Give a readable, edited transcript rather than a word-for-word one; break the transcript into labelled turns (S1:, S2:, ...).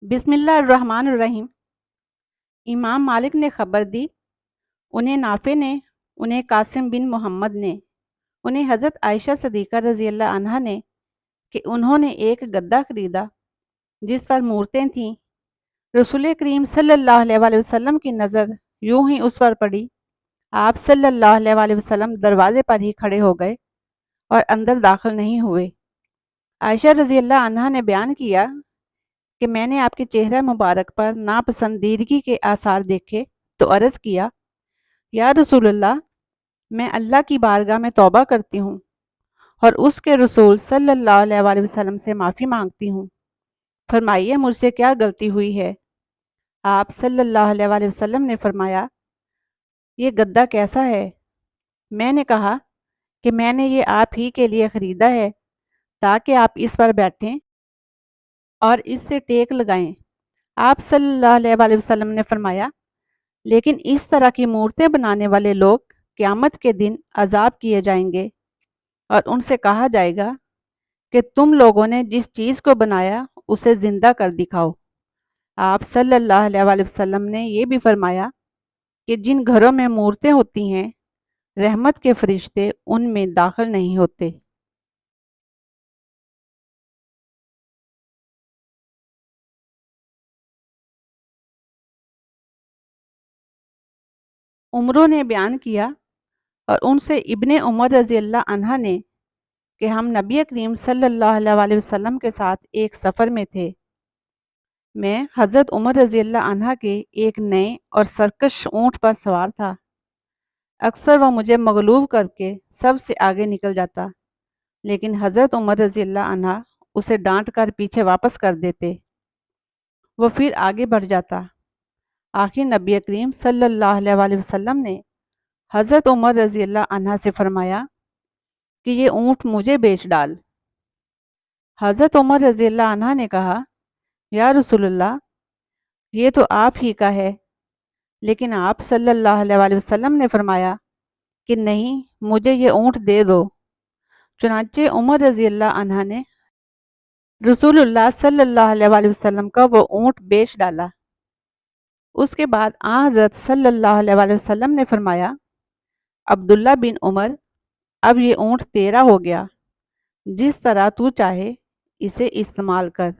S1: بسم اللہ الرحمن الرحیم۔ امام مالک نے خبر دی، انہیں نافع نے، انہیں قاسم بن محمد نے، انہیں حضرت عائشہ صدیقہ رضی اللہ عنہا نے کہ انہوں نے ایک گدا خریدا جس پر مورتیں تھیں۔ رسول کریم صلی اللہ علیہ وآلہ وسلم کی نظر یوں ہی اس پر پڑی، آپ صلی اللہ علیہ وآلہ وسلم دروازے پر ہی کھڑے ہو گئے اور اندر داخل نہیں ہوئے۔ عائشہ رضی اللہ عنہا نے بیان کیا کہ میں نے آپ کے چہرہ مبارک پر ناپسندیدگی کے آثار دیکھے تو عرض کیا، یا رسول اللہ، میں اللہ کی بارگاہ میں توبہ کرتی ہوں اور اس کے رسول صلی اللہ علیہ وآلہ وسلم سے معافی مانگتی ہوں، فرمائیے مجھ سے کیا غلطی ہوئی ہے؟ آپ صلی اللہ علیہ وآلہ وسلم نے فرمایا، یہ گدا کیسا ہے؟ میں نے کہا کہ میں نے یہ آپ ہی کے لیے خریدا ہے تاکہ آپ اس پر بیٹھیں اور اس سے ٹیک لگائیں۔ آپ صلی اللہ علیہ وآلہ وسلم نے فرمایا، لیکن اس طرح کی مورتیں بنانے والے لوگ قیامت کے دن عذاب کیے جائیں گے اور ان سے کہا جائے گا کہ تم لوگوں نے جس چیز کو بنایا اسے زندہ کر دکھاؤ۔ آپ صلی اللہ علیہ وآلہ وسلم نے یہ بھی فرمایا کہ جن گھروں میں مورتیں ہوتی ہیں رحمت کے فرشتے ان میں داخل نہیں ہوتے۔ عمروں نے بیان کیا اور ان سے ابن عمر رضی اللہ عنہ نے کہ ہم نبی کریم صلی اللہ علیہ وآلہ وسلم کے ساتھ ایک سفر میں تھے۔ میں حضرت عمر رضی اللہ عنہ کے ایک نئے اور سرکش اونٹ پر سوار تھا۔ اکثر وہ مجھے مغلوب کر کے سب سے آگے نکل جاتا، لیکن حضرت عمر رضی اللہ عنہ اسے ڈانٹ کر پیچھے واپس کر دیتے۔ وہ پھر آگے بڑھ جاتا۔ آخر نبی کریم صلی اللہ علیہ وآلہ وسلم نے حضرت عمر رضی اللہ عنہ سے فرمایا کہ یہ اونٹ مجھے بیچ ڈال۔ حضرت عمر رضی اللہ عنہ نے کہا، یا رسول اللہ، یہ تو آپ ہی کا ہے، لیکن آپ صلی اللہ علیہ وآلہ وسلم نے فرمایا کہ نہیں، مجھے یہ اونٹ دے دو۔ چنانچہ عمر رضی اللہ عنہ نے رسول اللہ صلی اللہ علیہ وآلہ وسلم کا وہ اونٹ بیچ ڈالا۔ اس کے بعد آن حضرت صلی اللہ علیہ وآلہ وسلم نے فرمایا، عبداللہ بن عمر، اب یہ اونٹ تیرا ہو گیا، جس طرح تو چاہے اسے استعمال کر۔